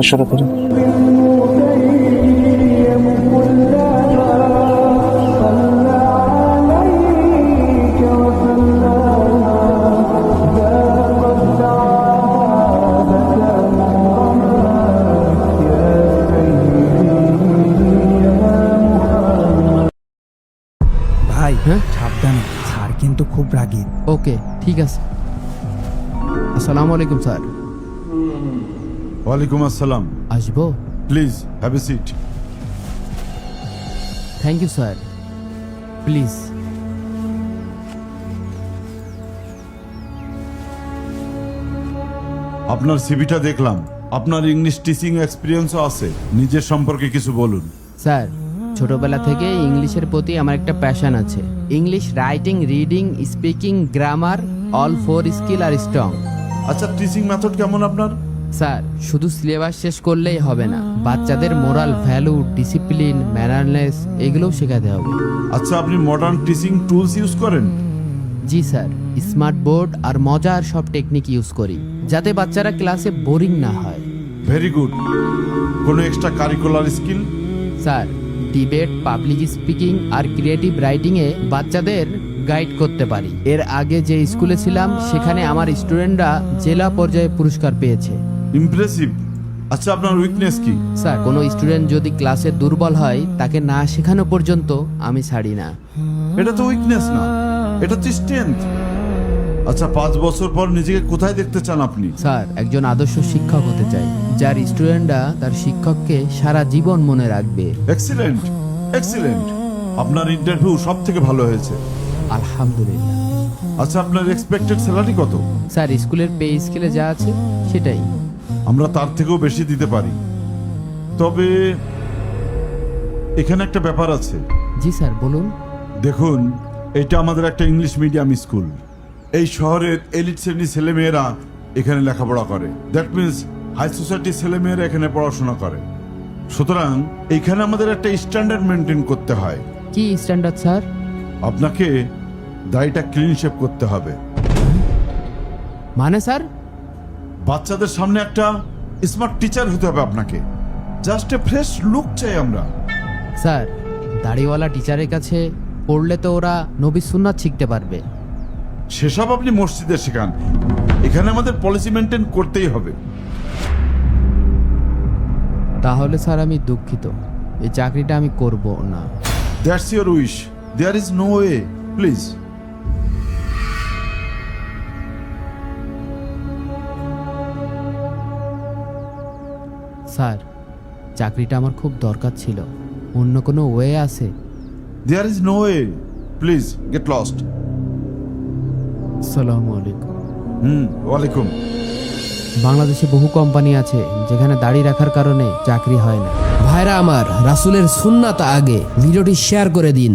শুরু করি। ভাই হ্যাঁ? সাবধানে, স্যার কিন্তু খুব রাগী। ওকে, ঠিক আছে। আসসালামু আলাইকুম স্যার। ওয়ালাইকুম আসসালাম। আসবো? Please have a seat. Thank you sir, please. আপনার সিভিটা দেখলাম, আপনার ইংলিশ টিচিং এক্সপিরিয়েন্সও আছে। নিজের সম্পর্কে কিছু বলুন। স্যার, ছোটবেলা থেকে ইংলিশের প্রতি আমার একটা প্যাশন আছে। English writing, reading, speaking, grammar, all four skill are strong. আচ্ছা, টিচিং মেথড কেমন আপনার? স্যার, শুধু সিলেবাস শেষ করলেই হবে না, বাচ্চাদের মোরাল ভ্যালু, ডিসিপ্লিন, ম্যানারনেস এগুলোও শেখাতে হবে। আচ্ছা, আপনি মডার্ন টিচিং টুলস ইউজ করেন? জি স্যার, স্মার্ট বোর্ড আর মজার সব টেকনিক ইউজ করি, যাতে বাচ্চারা ক্লাসে বোরিং না হয়। Very good. কোনো extra curricular skill? Sir, debate, public speaking আর ক্রিয়েটিভ রাইটিংয়ে বাচ্চাদের গাইড করতে পারি। এর আগে যে স্কুলে ছিলাম সেখানে আমার স্টুডেন্টরা জেলা পর্যায়ে পুরস্কার পেয়েছে। ইমপ্রেসিভ। আচ্ছা, আপনার উইকনেস কি? স্যার, কোনো স্টুডেন্ট যদি ক্লাসে দুর্বল হয় তাকে না শেখানো পর্যন্ত আমি ছাড়ি না। এটা তো উইকনেস না, এটা তো স্ট্রেংথ। আচ্ছা, 5 বছর পর নিজেকে কোথায় দেখতে চান আপনি? স্যার, একজন আদর্শ শিক্ষক হতে চাই, যার স্টুডেন্টরা তার শিক্ষককে সারা জীবন মনে রাখবে। Excellent, excellent. আপনার ইন্টারভিউ সব থেকে ভালো হয়েছে। আলহামদুলিল্লাহ। আচ্ছা, আপনার এক্সপেক্টেড স্যালারি কত? স্যার, স্কুলের পে স্কেলে যা আছে সেটাই। আমরা তার থেকেও বেশি দিতে পারি, তবে এখানে একটা ব্যাপার আছে। জি স্যার, বলুন। দেখুন, এটা আমাদের একটা ইংলিশ মিডিয়াম স্কুল। এই শহরের এলিট শ্রেণীর ছেলেমেয়েরা এখানে লেখাপড়া করে। দ্যাট মিনস হাই সোসাইটির ছেলেমেয়েরা এখানে পড়াশোনা করে। সুতরাং এইখানে আমাদের একটা স্ট্যান্ডার্ড মেনটেন করতে হয়। কি স্ট্যান্ডার্ড স্যার? আপনাকে দাড়িটা ক্লিন শেপ করতে হবে। মানে স্যার? বাচ্চাদের সামনে একটা স্মার্ট টিচার হতে হবে আপনাকে। জাস্ট এ ফ্রেশ লুক চাই আমরা। স্যার, দাড়িওয়ালা টিচারের কাছে পড়লে তো ওরা নবী সুন্নাত শিখতে পারবে। সেসব আপনি মসজিদে শেখান, এখানে আমাদের পলিসি মেনটেন করতেই হবে। তাহলে স্যার আমি দুঃখিত, এই চাকরিটা আমি করব না। That's your wish, there is no way. Please. Sir, চাকরিটা আমার খুব দরকার ছিল, অন্য কোনো ওয়ে আছে? There is no way. Please get lost. আসসালামু আলাইকুম। ওয়ালাইকুম। বাংলাদেশে বহু কোম্পানি আছে যেখানে দাড়ি রাখার কারণে চাকরি হয় না। ভাইরা আমার, রাসূলের সুন্নাত আগে, ভিডিওটি শেয়ার করে দিন।